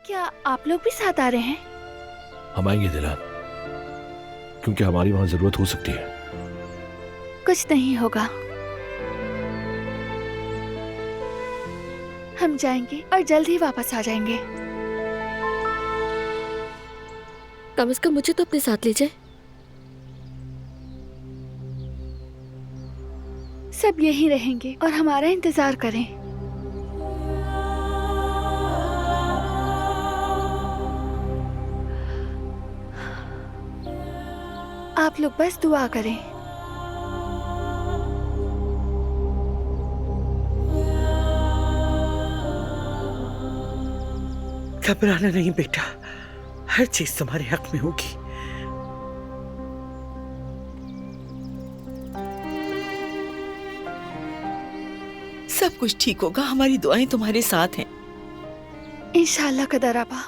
क्या आप लोग भी साथ आ रहे हैं? हम आएंगे दिलान, क्योंकि हमारी वहां जरूरत हो सकती है। कुछ नहीं होगा, हम जाएंगे और जल्द ही वापस आ जाएंगे। कम से कम मुझे तो अपने साथ ले जाए। सब यहीं रहेंगे और हमारा इंतजार करें। आप लोग बस दुआ करें। घबराना नहीं बेटा, हर चीज तुम्हारे हक में होगी। सब कुछ ठीक होगा, हमारी दुआएं तुम्हारे साथ हैं। इंशाल्लाह कदर आबा।